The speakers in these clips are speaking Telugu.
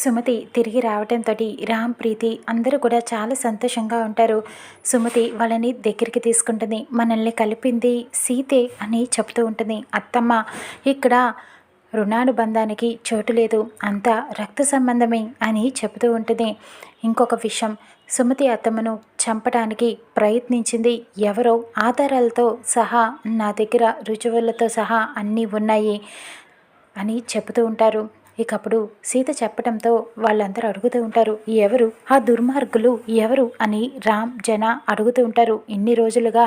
సుమతి తిరిగి రావడంతో రామ్, ప్రీతి అందరూ కూడా చాలా సంతోషంగా ఉంటారు. సుమతి వాళ్ళని దగ్గరికి తీసుకుంటుంది. మనల్ని కలిపింది సీతే అని చెప్తూ ఉంటుంది. అత్తమ్మ, ఇక్కడ రుణానుబంధానికి చోటు లేదు, అంతా రక్త సంబంధమే అని చెబుతూ ఉంటుంది. ఇంకొక విషయం, సుమతి అత్తమ్మను చంపడానికి ప్రయత్నించింది ఎవరో ఆధారాలతో సహా నా దగ్గర రుజువులతో సహా అన్నీ ఉన్నాయి అని చెబుతూ ఉంటారు. ఇకప్పుడు సీత చెప్పడంతో వాళ్ళందరూ అడుగుతూ ఉంటారు, ఎవరు ఆ దుర్మార్గులు, ఎవరు అని రామ్, జన అడుగుతూ ఉంటారు. ఇన్ని రోజులుగా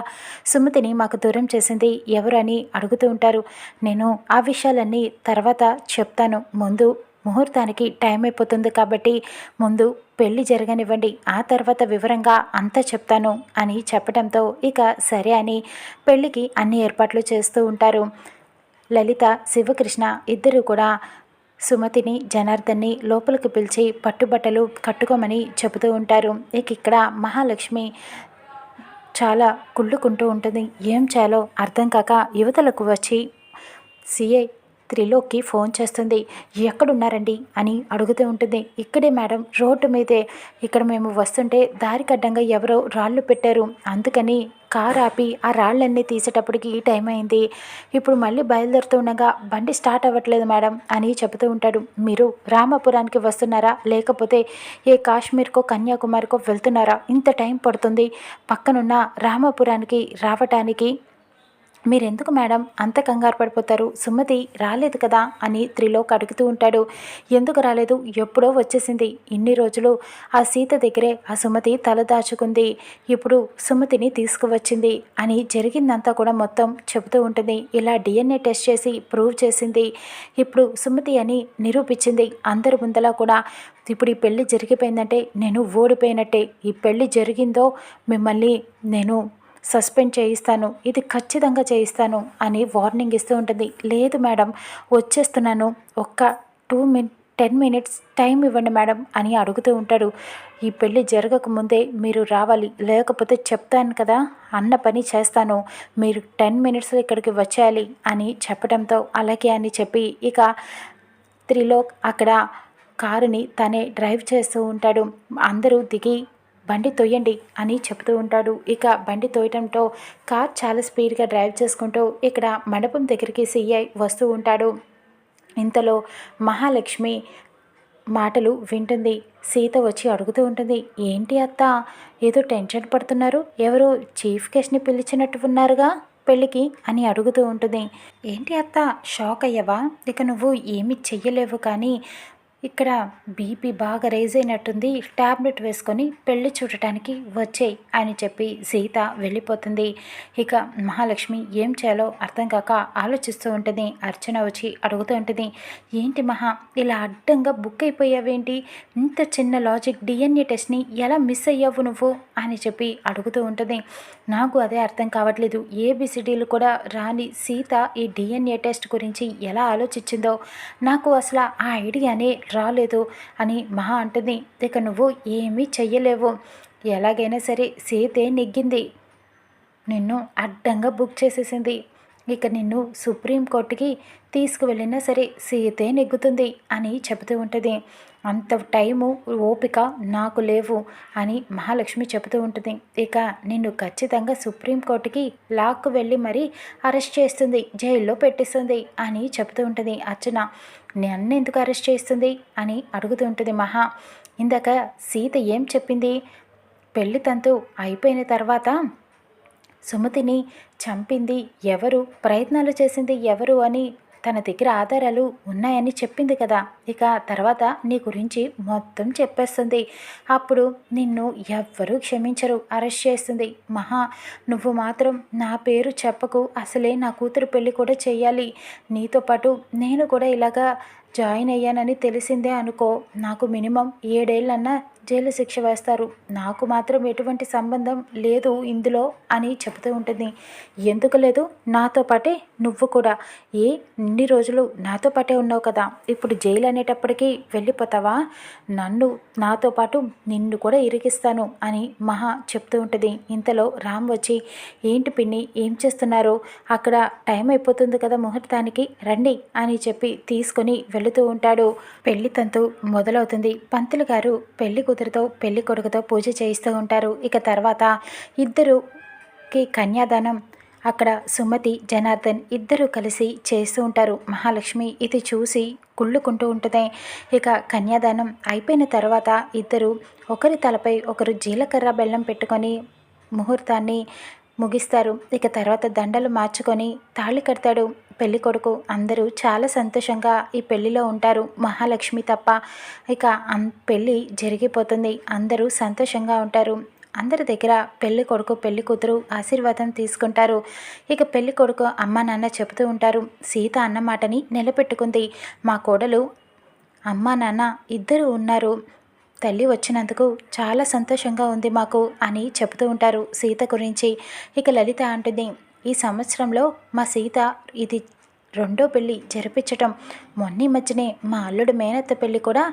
సుమతిని మాకు దూరం చేసింది ఎవరు అని అడుగుతూ ఉంటారు. నేను ఆ విషయాలన్నీ తర్వాత చెప్తాను, ముందు ముహూర్తానికి టైం అయిపోతుంది కాబట్టి ముందు పెళ్లి జరగనివ్వండి, ఆ తర్వాత వివరంగా అంతా చెప్తాను అని చెప్పడంతో ఇక సరే అని పెళ్లికి అన్ని ఏర్పాట్లు చేస్తూ ఉంటారు. లలిత, శివకృష్ణ ఇద్దరు కూడా సుమతిని, జనార్దన్ని లోపలికి పిలిచి పట్టుబట్టలు కట్టుకోమని చెబుతూ ఉంటారు. ఇక్కడ మహాలక్ష్మి చాలా కుళ్ళుకుంటూ ఉంటుంది. ఏం చేయాలో అర్థం కాక యువతలకు వచ్చి సిఐ త్రిలోక్కి ఫోన్ చేస్తుంది. ఎక్కడున్నారండి అని అడుగుతూ ఉంటుంది. ఇక్కడే మేడం, రోడ్డు మీదే. ఇక్కడ మేము వస్తుంటే దారికి అడ్డంగా ఎవరో రాళ్ళు పెట్టారు, అందుకని కారు ఆపి ఆ రాళ్ళన్నీ తీసేటప్పటికి ఈ టైం అయింది. ఇప్పుడు మళ్ళీ బయలుదేరుతుండగా బండి స్టార్ట్ అవ్వట్లేదు మేడం అని చెబుతూ ఉంటాడు. మీరు రామాపురానికి వస్తున్నారా, లేకపోతే ఏ కాశ్మీర్కో కన్యాకుమారికో వెళ్తున్నారా? ఇంత టైం పడుతుంది పక్కనున్న రామాపురానికి రావటానికి. మీరెందుకు మేడం అంత కంగారు పడిపోతారు? సుమతి రాలేదు కదా అని త్రిలోక్ అడుగుతూ ఉంటాడు. ఎందుకు రాలేదు, ఎప్పుడో వచ్చేసింది. ఇన్ని రోజులు ఆ సీత దగ్గరే ఆ సుమతి తలదాచుకుంది, ఇప్పుడు సుమతిని తీసుకువచ్చింది అని జరిగిందంతా కూడా మొత్తం చెబుతూ ఉంటుంది. ఇలా డిఎన్ఏ టెస్ట్ చేసి ప్రూవ్ చేసింది, ఇప్పుడు సుమతి అని నిరూపించింది అందరి ముందలా కూడా. ఇప్పుడు ఈ పెళ్ళి జరిగిపోయిందంటే నేను ఓడిపోయినట్టే. ఈ పెళ్ళి జరిగిందో మిమ్మల్ని నేను సస్పెండ్ చేయిస్తాను, ఇది ఖచ్చితంగా చేయిస్తాను అని వార్నింగ్ ఇస్తూ ఉంటుంది. లేదు మేడం, వచ్చేస్తున్నాను, ఒక్క 10 మినిట్స్ టైం ఇవ్వండి మేడం అని అడుగుతూ ఉంటాడు. ఈ పెళ్ళి జరగకముందే మీరు రావాలి, లేకపోతే చెప్తాను కదా అన్న పని చేస్తాను, మీరు 10 మినిట్స్లో ఇక్కడికి వచ్చేయాలి అని చెప్పడంతో అలాగే అని చెప్పి ఇక త్రిలోక్ అక్కడ కారుని తనే డ్రైవ్ చేస్తూ ఉంటాడు. అందరూ దిగి బండి తొయ్యండి అని చెప్తూ ఉంటాడు. ఇక బండి తోయటంతో కార్ చాలా స్పీడ్గా డ్రైవ్ చేసుకుంటూ ఇక్కడ మండపం దగ్గరికి సిఐ వస్తూ ఉంటాడు. ఇంతలో మహాలక్ష్మి మాటలు వింటుంది. సీత వచ్చి అడుగుతూ ఉంటుంది, ఏంటి అత్త ఏదో టెన్షన్ పడుతున్నారు, ఎవరో చీఫ్ గెస్ట్ని పిలిచినట్టు ఉన్నారుగా పెళ్ళికి అని అడుగుతూ ఉంటుంది. ఏంటి అత్త షాక్ అయ్యవా? ఇక నువ్వు ఏమీ చెయ్యలేవు, కానీ ఇక్కడ బీపీ బాగా రైజ్ అయినట్టుంది, ట్యాబ్లెట్ వేసుకొని పెళ్ళి చూడటానికి వచ్చేయి అని చెప్పి సీత వెళ్ళిపోతుంది. ఇక మహాలక్ష్మి ఏం చేయాలో అర్థం కాక ఆలోచిస్తూ ఉంటుంది. అర్చన వచ్చి అడుగుతూ ఉంటుంది, ఏంటి మహా ఇలా అడ్డంగా బుక్ అయిపోయావేంటి? ఇంత చిన్న లాజిక్ డిఎన్ఏ టెస్ట్ని ఎలా మిస్ అయ్యావు నువ్వు అని చెప్పి అడుగుతూ ఉంటుంది. నాకు అదే అర్థం కావట్లేదు, ఏబిసిడీలు కూడా రాని సీత ఈ డిఎన్ఏ టెస్ట్ గురించి ఎలా ఆలోచించిందో నాకు అసలు ఆ ఐడియానే రాలేదు అని మహా అంటుంది. ఇక నువ్వు ఏమీ చెయ్యలేవు, ఎలాగైనా సరే సీతే నెగ్గింది, నిన్ను అడ్డంగా బుక్ చేసేసింది, ఇక నిన్ను సుప్రీంకోర్టుకి తీసుకువెళ్ళినా సరే సీతే నెగ్గుతుంది అని చెబుతూ ఉంటుంది. అంత టైము ఓపిక నాకు లేవు అని మహాలక్ష్మి చెబుతూ ఉంటుంది. ఇక నిన్ను ఖచ్చితంగా సుప్రీంకోర్టుకి లాక్కు వెళ్ళి మరీ అరెస్ట్ చేస్తుంది, జైల్లో పెట్టిస్తుంది అని చెబుతూ ఉంటుంది. అర్చన, నన్ను ఎందుకు అరెస్ట్ చేస్తుంది అని అడుగుతూ ఉంటుంది మహా. ఇందాక సీత ఏం చెప్పింది, పెళ్లి తంతు అయిపోయిన తర్వాత సుమతిని చంపింది ఎవరు, ప్రయత్నాలు చేసింది ఎవరు అని తన దగ్గర ఆధారాలు ఉన్నాయని చెప్పింది కదా. ఇక తర్వాత నీ గురించి మొత్తం చెప్పేస్తుంది, అప్పుడు నిన్ను ఎవ్వరూ క్షమించరు, అరెస్ట్ చేస్తుంది. మహా, నువ్వు మాత్రం నా పేరు చెప్పకు, అసలే నా కూతురు పెళ్ళి కూడా చేయాలి, నీతో పాటు నేను కూడా ఇలాగా జాయిన్ అయ్యానని తెలిసిందే అనుకో, నాకు మినిమం 7 ఏళ్ళన్నా జైలు శిక్ష వేస్తారు. నాకు మాత్రం ఎటువంటి సంబంధం లేదు ఇందులో అని చెబుతూ ఉంటుంది. ఎందుకు లేదు? నాతో పాటే నువ్వు కూడా. ఇన్ని రోజులు నాతో పాటే ఉన్నావు కదా, ఇప్పుడు జైలు అనేటప్పటికీ వెళ్ళిపోతావా? నాతో పాటు నిన్ను కూడా ఇరికిస్తాను అని మహా చెప్తూ ఉంటుంది. ఇంతలో రామ్ వచ్చి, ఏంటి పిన్ని ఏం చేస్తున్నారు? అక్కడ టైం అయిపోతుంది కదా ముహూర్తానికి, రండి అని చెప్పి తీసుకొని వెళుతూ ఉంటాడు. పెళ్లి తంతు మొదలవుతుంది. పంతులు గారు పెళ్లి కూతురుతో పెళ్లి కొడుకుతో పూజ చేయిస్తూ ఉంటారు. ఇక తర్వాత ఇద్దరుకి కన్యాదానం అక్కడ సుమతి, జనార్దన్ ఇద్దరూ కలిసి చేస్తూ ఉంటారు. మహాలక్ష్మి ఇది చూసి కుళ్ళుకుంటూ ఉంటుంది. ఇక కన్యాదానం అయిపోయిన తర్వాత ఇద్దరు ఒకరి తలపై ఒకరు జీలకర్ర బెల్లం పెట్టుకొని ముహూర్తాన్ని ముగిస్తారు. ఇక తర్వాత దండలు మార్చుకొని తాళి కడతాడు పెళ్లి కొడుకు. అందరూ చాలా సంతోషంగా ఈ పెళ్లిలో ఉంటారు, మహాలక్ష్మి తప్ప. ఇక పెళ్ళి జరిగిపోతుంది. అందరూ సంతోషంగా ఉంటారు. అందరి దగ్గర పెళ్లి కొడుకు పెళ్లి కూతురు ఆశీర్వాదం తీసుకుంటారు. ఇక పెళ్లి కొడుకు అమ్మ నాన్న చెబుతూ ఉంటారు, సీత అన్న మాటని నిలబెట్టుకుంది. మా కోడలు అమ్మ నాన్న ఇద్దరు ఉన్నారు, తల్లి వచ్చినందుకు చాలా సంతోషంగా ఉంది మాకు అని చెబుతూ ఉంటారు సీత గురించి. ఇక లలిత అంటుంది, ఈ సంవత్సరంలో మా సీత ఇది రెండో పెళ్ళి జరిపించటం. మొన్న మధ్యనే మా అల్లుడు మేనత్త పెళ్ళి కూడా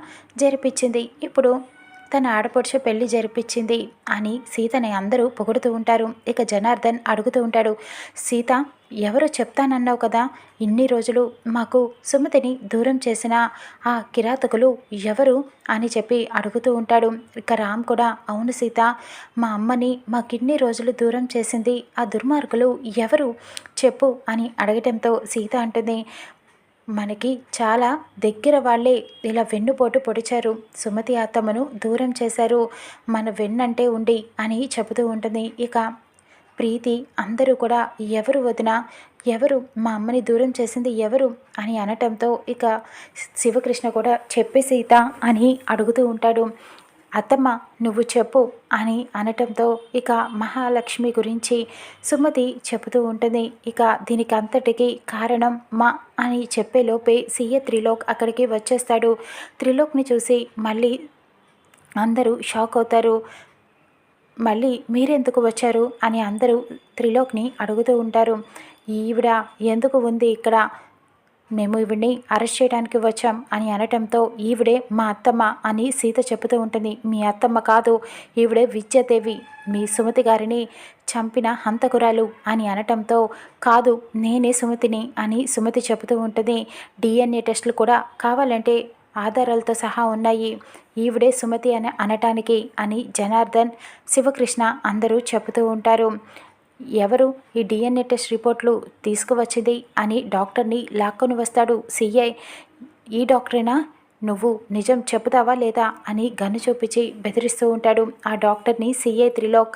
జరిపించింది, ఇప్పుడు తన ఆడపడుచు పెళ్లి జరిపించింది అని సీతని అందరూ పొగుడుతూ ఉంటారు. ఇక జనార్దన్ అడుగుతూ ఉంటాడు, సీత ఎవరో చెప్తానన్నావు కదా, ఇన్ని రోజులు మాకు సుమతిని దూరం చేసిన ఆ కిరాతకులు ఎవరు అని చెప్పి అడుగుతూ ఉంటాడు. ఇక రామ్ కూడా, అవును సీత, మా అమ్మని మాకిన్ని రోజులు దూరం చేసింది ఆ దుర్మార్గులు ఎవరు చెప్పు అని అడగటంతో సీత అంటుంది, మనకి చాలా దగ్గర వాళ్ళే ఇలా వెన్నుపోటు పొడిచారు, సుమతి అత్తమ్మను దూరం చేశారు, మన వెన్నంటే ఉండి అని చెబుతూ ఉంటుంది. ఇక ప్రీతి అందరూ కూడా ఎవరు వదినా, ఎవరు మా అమ్మని దూరం చేసింది ఎవరు అని అనటంతో ఇక శివకృష్ణ కూడా చెప్పే సీత అని అడుగుతూ ఉంటాడు. అత్తమ్మ నువ్వు చెప్పు అని అనటంతో ఇక మహాలక్ష్మి గురించి సుమతి చెబుతూ ఉంటుంది. ఇక దీనికి అంతటికి కారణం మా అని చెప్పేలోపే సీఏ త్రిలోక్ అక్కడికి వచ్చేస్తాడు. త్రిలోక్ని చూసి మళ్ళీ అందరూ షాక్ అవుతారు. మళ్ళీ మీరెందుకు వచ్చారు అని అందరూ త్రిలోక్ని అడుగుతూ ఉంటారు. ఈవిడ ఎందుకు ఉంది ఇక్కడ, మేము ఈవిడ్ని అరెస్ట్ చేయడానికి వచ్చాం అని అనటంతో ఈవిడే మా అత్తమ్మ అని సీత చెబుతూ ఉంటుంది. మీ అత్తమ్మ కాదు, ఈవిడే విద్యాదేవి, మీ సుమతి గారిని చంపిన హంతకురాలు అని అనటంతో కాదు నేనే సుమతిని అని సుమతి చెబుతూ ఉంటుంది. DNA టెస్టులు కూడా కావాలంటే ఆధారాలతో సహా ఉన్నాయి, ఈవిడే సుమతి అని అనటానికి అని జనార్దన్, శివకృష్ణ అందరూ చెబుతూ ఉంటారు. ఎవరు ఈ DNA టెస్ట్ రిపోర్ట్లు తీసుకువచ్చింది అని డాక్టర్ని లాక్కొని వస్తాడు సిఐ. ఈ డాక్టరేనా, నువ్వు నిజం చెబుతావా లేదా అని గన్ను చూపించి బెదిరిస్తూ ఉంటాడు ఆ డాక్టర్ని సిఐ త్రిలోక్.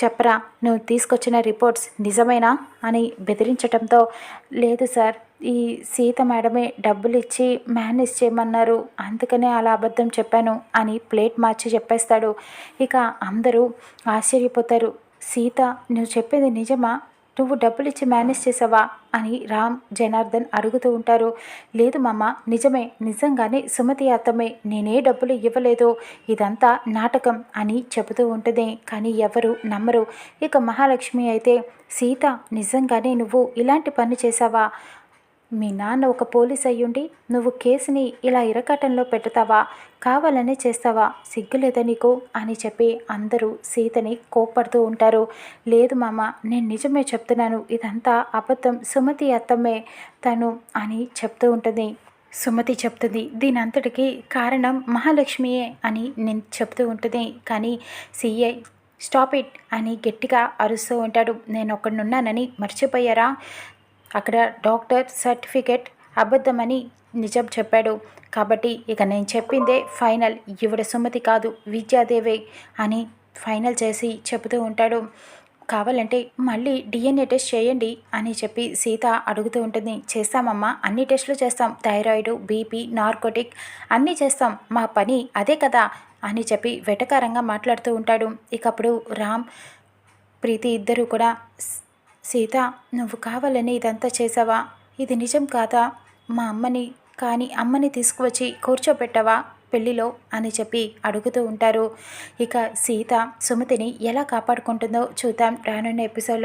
చెప్పరా, నువ్వు తీసుకొచ్చిన రిపోర్ట్స్ నిజమేనా అని బెదిరించటంతో లేదు సార్, ఈ సీత మేడమే డబ్బులు ఇచ్చి మేనేజ్ చేయమన్నారు, అందుకనే అలా అబద్ధం చెప్పాను అని ప్లేట్ మార్చి చెప్పేస్తాడు. ఇక అందరూ ఆశ్చర్యపోతారు. సీత నువ్వు చెప్పేది నిజమా, నువ్వు డబ్బులు ఇచ్చి మేనేజ్ చేసావా అని రామ్, జనార్దన్ అడుగుతూ ఉంటారు. లేదు మామ, నిజమే, నిజంగానే సుమతి అత్తమే, నేనే డబ్బులు ఇవ్వలేదు, ఇదంతా నాటకం అని చెబుతూ ఉంటుంది. కానీ ఎవరు నమ్మరు. ఇక మహాలక్ష్మి అయితే, సీత నిజంగానే నువ్వు ఇలాంటి పని చేసావా, మీ నాన్న ఒక పోలీస్ అయ్యుండి నువ్వు కేసుని ఇలా ఇరకాటంలో పెడతావా, కావాలనే చేస్తావా, సిగ్గులేదా నీకు అని చెప్పి అందరూ సీతని కోప్పడుతూ ఉంటారు. లేదు మామ, నేను నిజమే చెప్తున్నాను, ఇదంతా అబద్ధం, సుమతి అత్తమ్మే తను అని చెప్తూ ఉంటుంది. సుమతి చెప్తుంది, దీని అంతటికి కారణం మహాలక్ష్మియే అని నేను చెప్తూ ఉంటుంది. కానీ సిఐ స్టాప్ ఇట్ అని గట్టిగా అరుస్తూ ఉంటాడు. నేను ఒక్కడున్నానని మర్చిపోయారా, అక్కడ డాక్టర్ సర్టిఫికెట్ అబద్ధమని నిజం చెప్పాడు, కాబట్టి ఇక నేను చెప్పిందే ఫైనల్, ఈవిడ సుమతి కాదు విద్యాదేవే అని ఫైనల్ చేసి చెబుతూ ఉంటాడు. కావాలంటే మళ్ళీ DNA టెస్ట్ చేయండి అని చెప్పి సీత అడుగుతూ ఉంటుంది. చేస్తామమ్మా, అన్ని టెస్టులు చేస్తాం, థైరాయిడ్, బీపీ, నార్కోటిక్ అన్నీ చేస్తాం, మా పని అదే కదా అని చెప్పి వెటకారంగా మాట్లాడుతూ ఉంటాడు. ఇకప్పుడు రామ్, ప్రీతి ఇద్దరు కూడా, సీత నువ్వు కావాలని ఇదంతా చేసావా, ఇది నిజం కాదా, మా అమ్మని కానీ అమ్మని తీసుకువచ్చి కూర్చోబెట్టవా, పెళ్లిలో అని చెప్పి అడుగుతూ ఉంటారు. ఇక సీత సుమతిని ఎలా కాపాడుకుంటుందో చూద్దాం రానున్న ఎపిసోడ్లో.